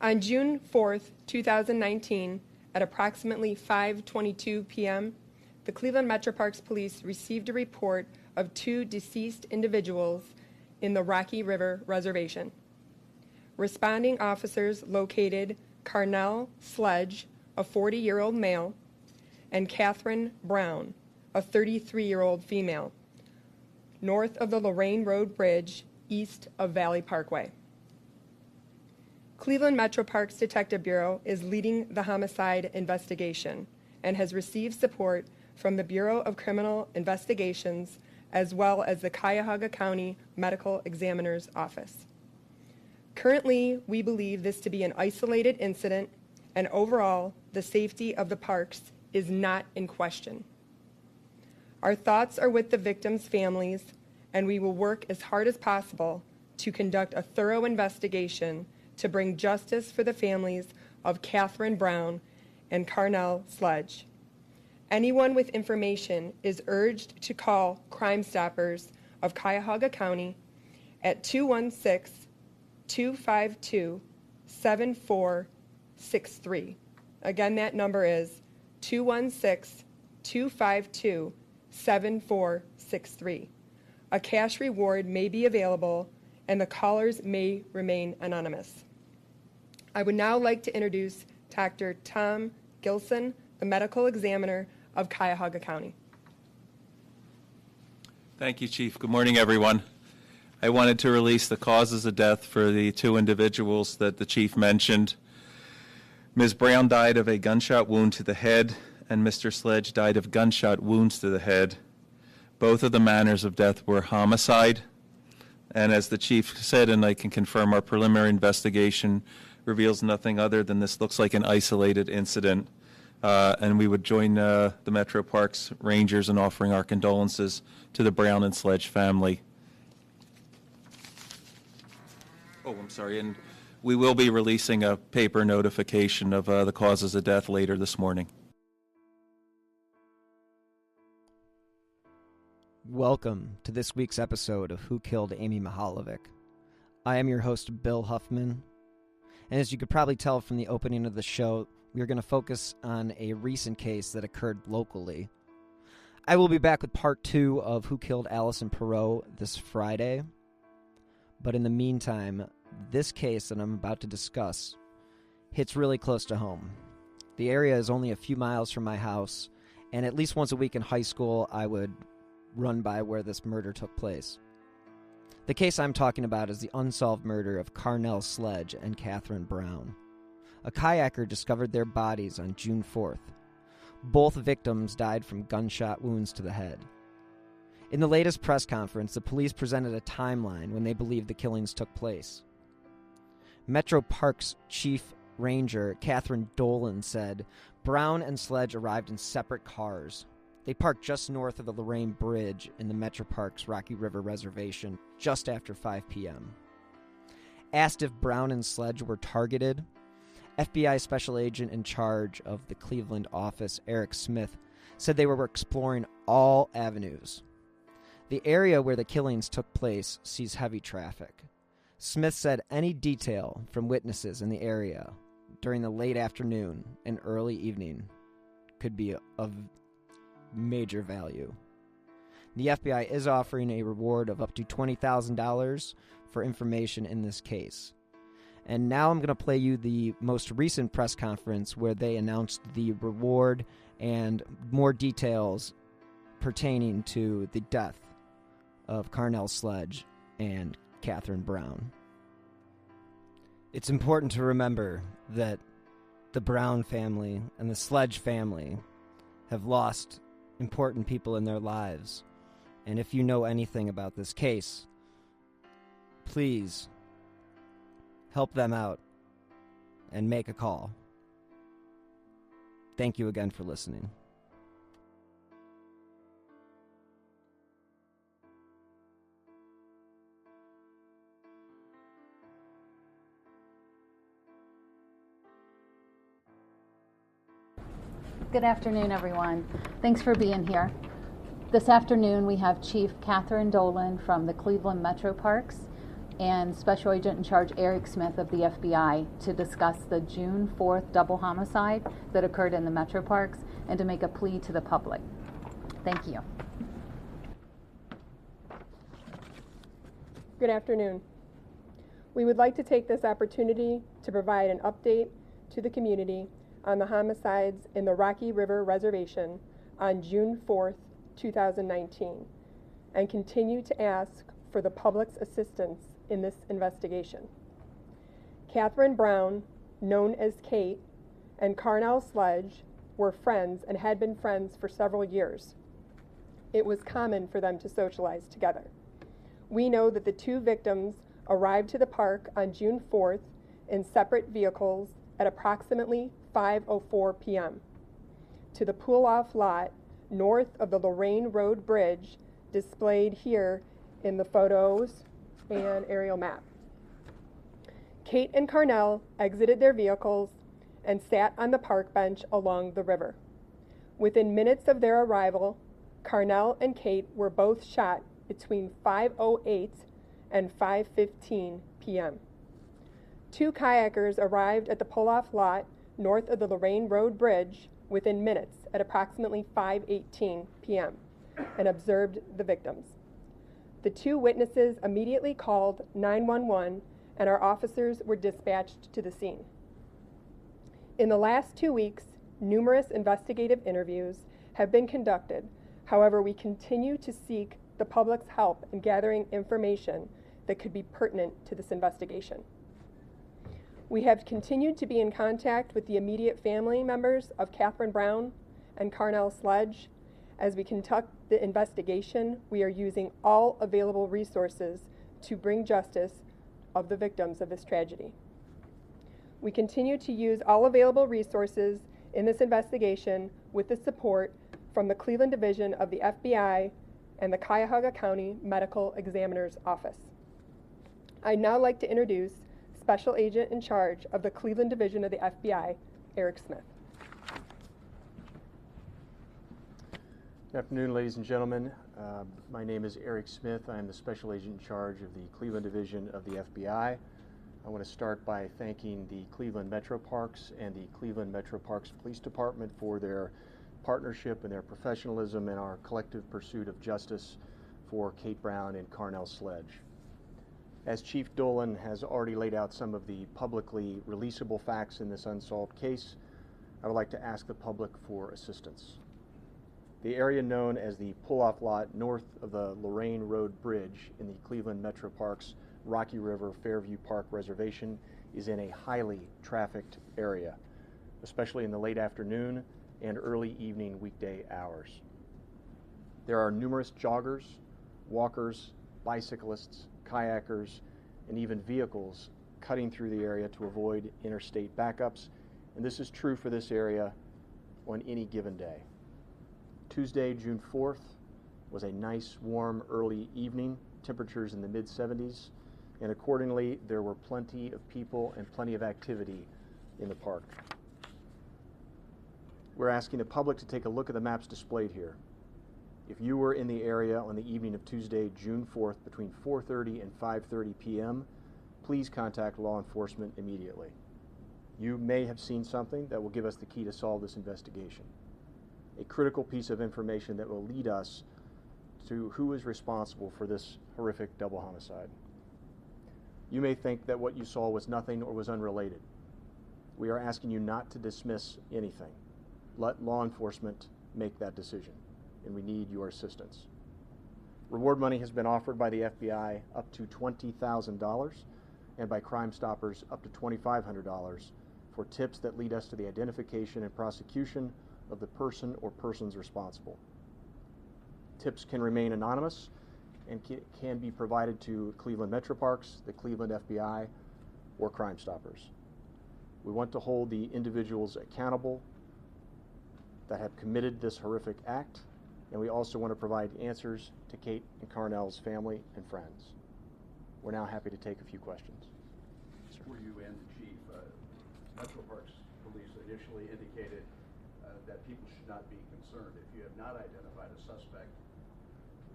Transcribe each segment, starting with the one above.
On June 4th, 2019, at approximately 5:22 p.m., the Cleveland Metroparks Police received a report of 2 deceased individuals in the Rocky River Reservation. Responding officers located Carnell Sledge, a 40-year-old male, and Katherine Brown, a 33-year-old female, north of the Lorraine Road Bridge, east of Valley Parkway. Cleveland Metroparks Detective Bureau is leading the homicide investigation and has received support from the Bureau of Criminal Investigations as well as the Cuyahoga County Medical Examiner's Office. Currently, we believe this to be an isolated incident, and overall, the safety of the parks is not in question. Our thoughts are with the victims' families, and we will work as hard as possible to conduct a thorough investigation to bring justice for the families of Katherine Brown and Carnell Sledge. Anyone with information is urged to call Crime Stoppers of Cuyahoga County at 216-252-7463. Again, that number is 216-252-7463. A cash reward may be available, and the callers may remain anonymous. I would now like to introduce Dr. Tom Gilson, the medical examiner of Cuyahoga County. Thank you, Chief. Good morning, everyone. I wanted to release the causes of death for the 2 individuals that the Chief mentioned. Ms. Brown died of a gunshot wound to the head, and Mr. Sledge died of gunshot wounds to the head. Both of the manners of death were homicide, and as the Chief said, and I can confirm, our preliminary investigation reveals nothing other than this looks like an isolated incident, and we would join the Metroparks Rangers in offering our condolences to the Brown and Sledge family. Oh, I'm sorry, and we will be releasing a paper notification of the causes of death later this morning. Welcome to this week's episode of Who Killed Amy Mihalovic. I am your host, Bill Huffman, and as you could probably tell from the opening of the show, we are going to focus on a recent case that occurred locally. I will be back with part 2 of Who Killed Allison Perot this Friday, but in the meantime, this case that I'm about to discuss hits really close to home. The area is only a few miles from my house, and at least once a week in high school, I would run by where this murder took place. The case I'm talking about is the unsolved murder of Carnell Sledge and Katherine Brown. A kayaker discovered their bodies on June 4th. Both victims died from gunshot wounds to the head. In the latest press conference, the police presented a timeline when they believe the killings took place. Metroparks Chief Ranger Katherine Dolan said Brown and Sledge arrived in separate cars. They parked just north of the Lorraine Bridge in the Metroparks Rocky River Reservation just after 5 p.m. Asked if Brown and Sledge were targeted, FBI Special Agent in charge of the Cleveland office, Eric Smith, said they were exploring all avenues. The area where the killings took place sees heavy traffic. Smith said any detail from witnesses in the area during the late afternoon and early evening could be of major value. The FBI is offering a reward of up to $20,000 for information in this case. And now I'm going to play you the most recent press conference where they announced the reward and more details pertaining to the death of Carnell Sledge and Katherine Brown. It's important to remember that the Brown family and the Sledge family have lost important people in their lives. And if you know anything about this case, please help them out and make a call. Thank you again for listening. Good afternoon, everyone. Thanks for being here. This afternoon, we have Chief Katherine Dolan from the Cleveland Metroparks and Special Agent in Charge Eric Smith of the FBI to discuss the June 4th double homicide that occurred in the Metroparks and to make a plea to the public. Thank you. Good afternoon. We would like to take this opportunity to provide an update to the community on the homicides in the Rocky River Reservation on June 4th, 2019, and continue to ask for the public's assistance in this investigation. Katherine Brown, known as Kate, and Carnell Sledge were friends and had been friends for several years. It was common for them to socialize together. We know that the two victims arrived to the park on June 4th in separate vehicles at approximately 5:04 p.m. to the pull-off lot north of the Lorraine Road Bridge displayed here in the photos and aerial map. Kate and Carnell exited their vehicles and sat on the park bench along the river. Within minutes of their arrival, Carnell and Kate were both shot between 5:08 and 5:15 p.m. Two kayakers arrived at the pull-off lot north of the Lorraine Road Bridge within minutes at approximately 5:18 p.m. and observed the victims. The two witnesses immediately called 911 and our officers were dispatched to the scene. In the last 2 weeks, numerous investigative interviews have been conducted. However, we continue to seek the public's help in gathering information that could be pertinent to this investigation. We have continued to be in contact with the immediate family members of Katherine Brown and Carnell Sledge. As we conduct the investigation, we are using all available resources to bring justice of the victims of this tragedy. We continue to use all available resources in this investigation with the support from the Cleveland Division of the FBI and the Cuyahoga County Medical Examiner's Office. I'd now like to introduce Special Agent in Charge of the Cleveland Division of the FBI, Eric Smith. Good afternoon, ladies and gentlemen. My name is Eric Smith. I am the Special Agent in Charge of the Cleveland Division of the FBI. I want to start by thanking the Cleveland Metroparks and the Cleveland Metroparks Police Department for their partnership and their professionalism in our collective pursuit of justice for Kate Brown and Carnell Sledge. As Chief Dolan has already laid out some of the publicly releasable facts in this unsolved case, I would like to ask the public for assistance. The area known as the pull-off lot north of the Lorraine Road Bridge in the Cleveland Metroparks Rocky River Fairview Park Reservation is in a highly trafficked area, especially in the late afternoon and early evening weekday hours. There are numerous joggers, walkers, bicyclists, kayakers, and even vehicles cutting through the area to avoid interstate backups, and this is true for this area on any given day. Tuesday, June 4th, was a nice, warm, early evening, temperatures in the mid-70s, and accordingly, there were plenty of people and plenty of activity in the park. We're asking the public to take a look at the maps displayed here. If you were in the area on the evening of Tuesday, June 4th, between 4:30 and 5:30 p.m., please contact law enforcement immediately. You may have seen something that will give us the key to solve this investigation. A critical piece of information that will lead us to who is responsible for this horrific double homicide. You may think that what you saw was nothing or was unrelated. We are asking you not to dismiss anything. Let law enforcement make that decision, and we need your assistance. Reward money has been offered by the FBI up to $20,000 and by Crime Stoppers up to $2,500 for tips that lead us to the identification and prosecution of the person or persons responsible. Tips can remain anonymous and can be provided to Cleveland Metroparks, the Cleveland FBI, or Crime Stoppers. We want to hold the individuals accountable that have committed this horrific act, and we also want to provide answers to Kate and Carnell's family and friends. We're now happy to take a few questions. For you and the Chief, Metroparks Police initially indicated that people should not be concerned. If you have not identified a suspect,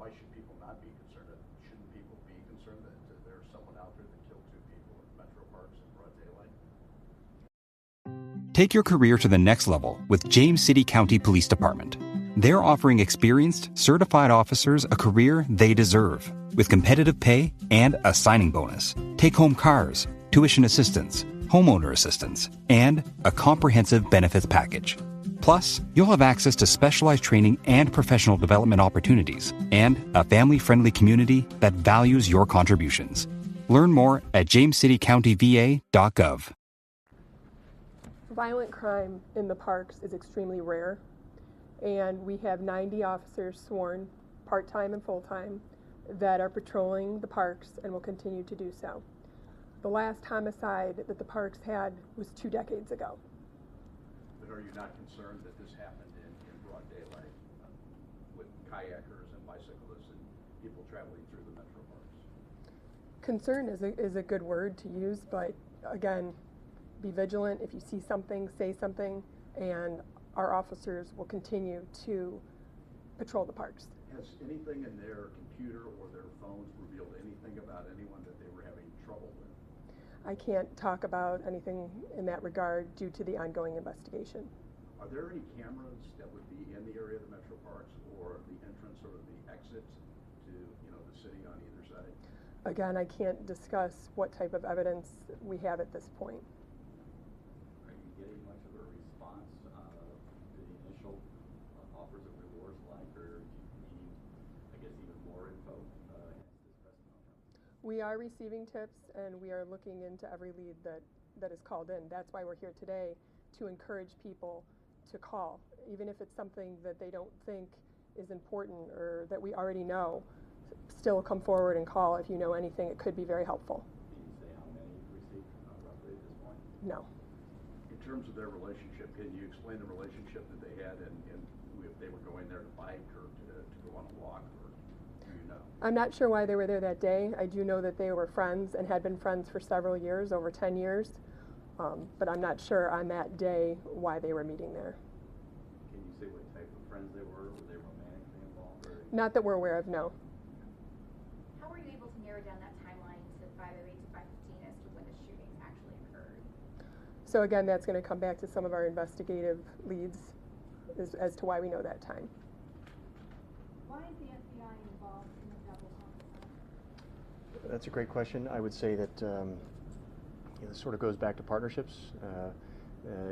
why should people not be concerned? Shouldn't people be concerned that there's someone out there that killed 2 people at Metroparks in broad daylight? Take your career to the next level with James City County Police Department. They're offering experienced, certified officers a career they deserve, with competitive pay and a signing bonus, take-home cars, tuition assistance, homeowner assistance, and a comprehensive benefits package. Plus, you'll have access to specialized training and professional development opportunities, and a family-friendly community that values your contributions. Learn more at jamescitycountyva.gov. Violent crime in the parks is extremely rare, and we have 90 officers sworn, part-time and full-time, that are patrolling the parks and will continue to do so. The last homicide that the parks had was 2 decades ago. But are you not concerned that this happened in broad daylight with kayakers and bicyclists and people traveling through the metro parks? Concern is a good word to use, but again, be vigilant. If you see something, say something, and our officers will continue to patrol the parks. Has anything in their computer or their phones revealed anything about anyone that they were having trouble with? I can't talk about anything in that regard due to the ongoing investigation. Are there any cameras that would be in the area of the metro parks or the entrance or the exit to, the city on either side? Again, I can't discuss what type of evidence we have at this point. Are you getting much of a response to the initial offers of rewards like, or are you needing, I guess, even more info hence this testimony? We are receiving tips, and we are looking into every lead that is called in. That's why we're here today, to encourage people to call, even if it's something that they don't think is important or that we already know. Still come forward and call if you know anything. It could be very helpful. Can you say how many you've received roughly at this point? No. In terms of their relationship, can you explain the relationship that they had and if they were going there to bike or to go on a walk, or do you know? I'm not sure why they were there that day. I do know that they were friends and had been friends for several years, over 10 years. But I'm not sure on that day why they were meeting there. Can you say what type of friends they were? Were they romantically involved? Or? Not that we're aware of, no. How were you able to narrow down that timeline to 5:08 to 5:15 as to when the shootings actually occurred? So again, that's going to come back to some of our investigative leads as to why we know that time. Why is the FBI involved in the double homicide? That's a great question. I would say that this sort of goes back to partnerships.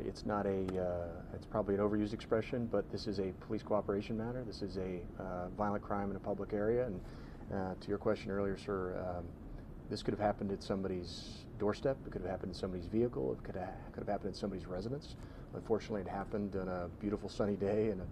It's not it's probably an overused expression, but this is a police cooperation matter. This is a violent crime in a public area. And to your question earlier, sir, this could have happened at somebody's doorstep. It could have happened in somebody's vehicle. It could have happened in somebody's residence. Unfortunately, it happened on a beautiful sunny day in a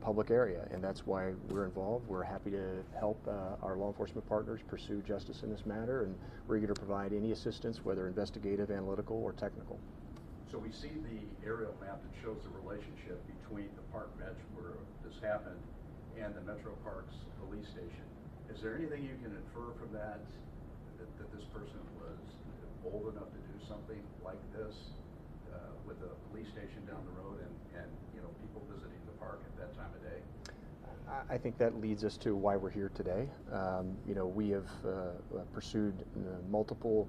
public area, and that's why we're involved. We're happy to help our law enforcement partners pursue justice in this matter, and we're eager to provide any assistance, whether investigative, analytical, or technical. So we see the aerial map that shows the relationship between the park bench where this happened and the Metroparks Police Station. Is there anything you can infer from that this person was bold enough to do something like this with a police station down the road and people visiting the park at that time of day? I think that leads us to why we're here today. We have pursued multiple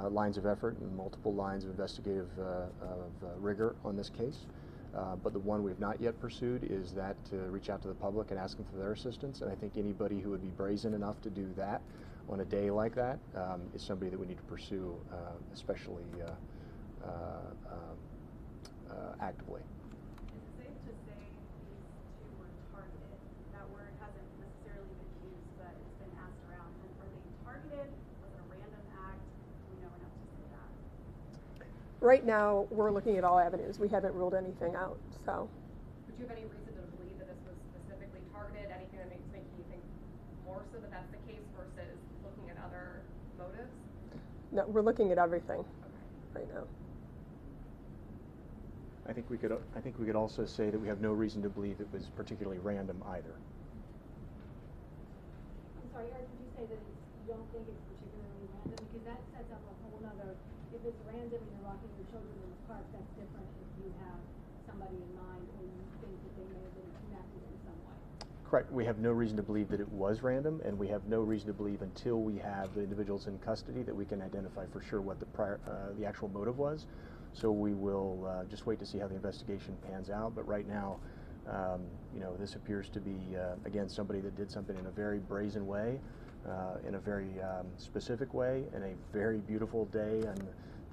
lines of effort and multiple lines of investigative rigor on this case. But the one we've not yet pursued is that to reach out to the public and ask them for their assistance. And I think anybody who would be brazen enough to do that on a day like that is somebody that we need to pursue, especially actively. Is it safe to say these two were targeted? That word hasn't necessarily been used, but it's been asked around. And were they targeted? Was it a random act? Do we know enough to say that? Right now, we're looking at all avenues. We haven't ruled anything out, so. Would you have any reason to believe that this was specifically targeted? Anything that makes you think more so that that's the case versus looking at other motives? No, we're looking at everything right now. I think we could also say that we have no reason to believe it was particularly random either. I'm sorry, Eric, did you say that you don't think it's particularly random? Because that sets up a whole other, if it's random and you're walking your children in the park, that's different if you have somebody in mind or you think that they may have been connected in some way. Correct. We have no reason to believe that it was random, and we have no reason to believe until we have the individuals in custody that we can identify for sure what the actual motive was. So we will just wait to see how the investigation pans out. But right now, this appears to be, again, somebody that did something in a very brazen way, in a very specific way, in a very beautiful day on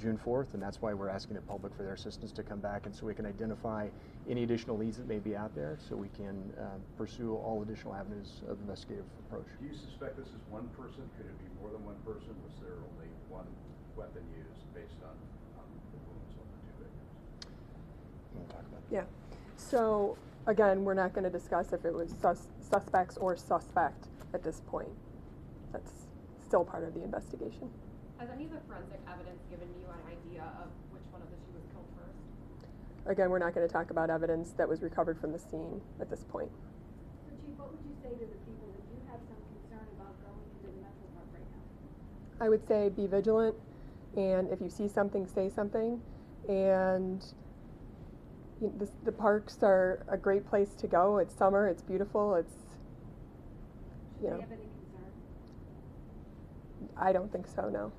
June 4th, and that's why we're asking the public for their assistance to come back, and so we can identify any additional leads that may be out there, so we can pursue all additional avenues of investigative approach. Do you suspect this is one person? Could it be more than one person? Was there only one weapon used based on the wounds on the two victims? You want to talk about that? Yeah. So again, we're not going to discuss if it was suspects or suspect at this point. That's still part of the investigation. Has any of the forensic evidence given you an idea of which one of the two was killed first? Again, we're not going to talk about evidence that was recovered from the scene at this point. So Chief, what would you say to the people that do have some concern about going into the Metro Park right now? I would say be vigilant, and if you see something, say something. And the parks are a great place to go. It's summer, it's beautiful, it's, Do they have any concern? I don't think so, no.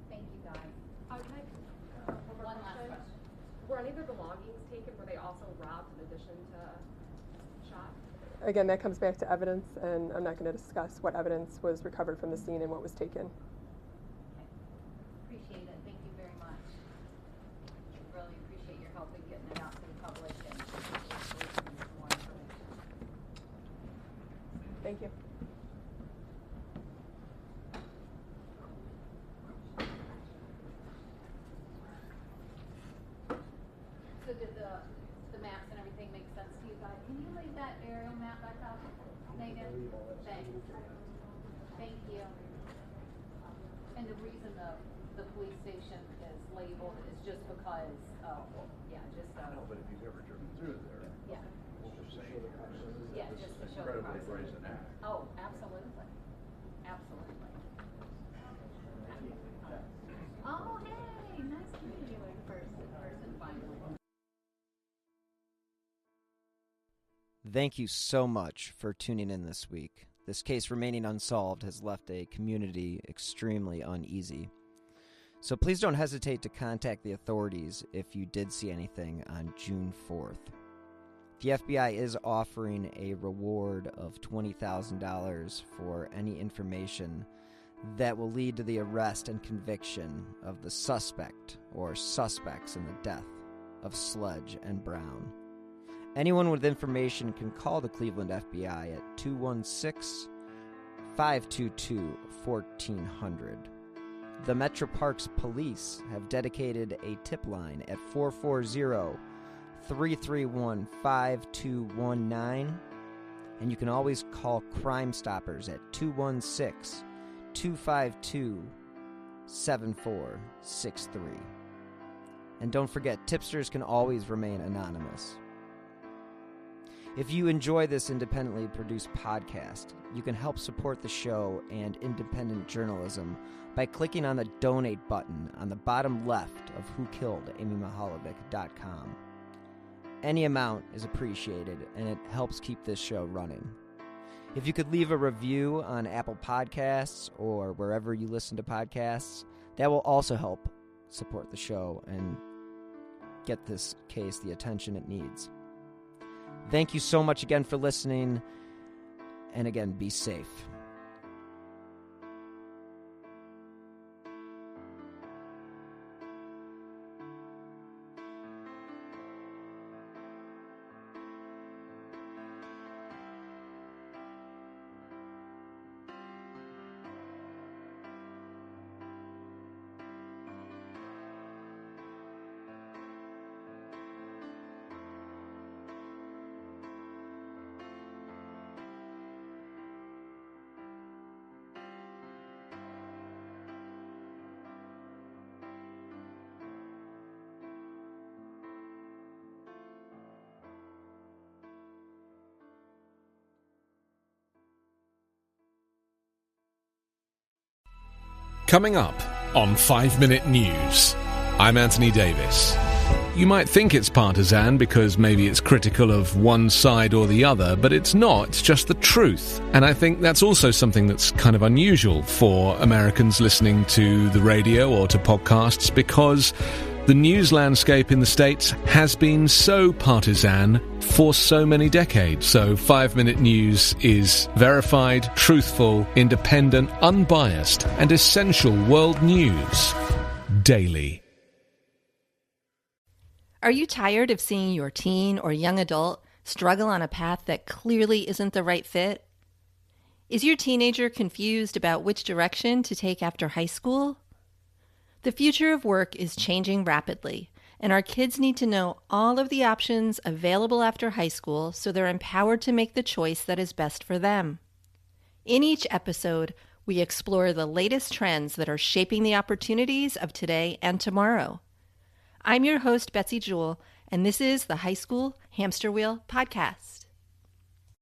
Thank you, guys. Can I, one more One last question? question. Were any of their belongings taken? Were they also robbed in addition to shot? Again, that comes back to evidence, and I'm not going to discuss what evidence was recovered from the scene and what was taken. Appreciate it. Thank you very much. Really appreciate your help in getting it out to the public and some more information. Thank you. So did the maps and everything make sense to you guys? Can you leave that aerial map back up, Megan? Thanks. Thank you. And the reason the police station is labeled is just because of, No, but if you've ever driven through there, yeah. it's just saying, Yeah, this just is to show the incredibly process. brazen act. Oh, absolutely. Absolutely. Oh, hey, nice to meet you in person finally. Thank you so much for tuning in this week. This case remaining unsolved has left a community extremely uneasy. So please don't hesitate to contact the authorities if you did see anything on June 4th. The FBI is offering a reward of $20,000 for any information that will lead to the arrest and conviction of the suspect or suspects in the death of Sledge and Brown. Anyone with information can call the Cleveland FBI at 216-522-1400. The Metroparks Police have dedicated a tip line at 440-331-5219, and you can always call Crime Stoppers at 216-252-7463. And don't forget, tipsters can always remain anonymous. If you enjoy this independently produced podcast, you can help support the show and independent journalism by clicking on the donate button on the bottom left of whokilledamymihalovic.com. Any amount is appreciated, and it helps keep this show running. If you could leave a review on Apple Podcasts or wherever you listen to podcasts, that will also help support the show and get this case the attention it needs. Thank you so much again for listening, and again, be safe. Coming up on 5 Minute News, I'm Anthony Davis. You might think it's partisan because maybe it's critical of one side or the other, but it's not. It's just the truth. And I think that's also something that's kind of unusual for Americans listening to the radio or to podcasts, because the news landscape in the States has been so partisan for so many decades. So 5-Minute News is verified, truthful, independent, unbiased, and essential world news daily. Are you tired of seeing your teen or young adult struggle on a path that clearly isn't the right fit? Is your teenager confused about which direction to take after high school? The future of work is changing rapidly, and our kids need to know all of the options available after high school so they're empowered to make the choice that is best for them. In each episode, we explore the latest trends that are shaping the opportunities of today and tomorrow. I'm your host, Betsy Jewell, and this is the High School Hamster Wheel Podcast.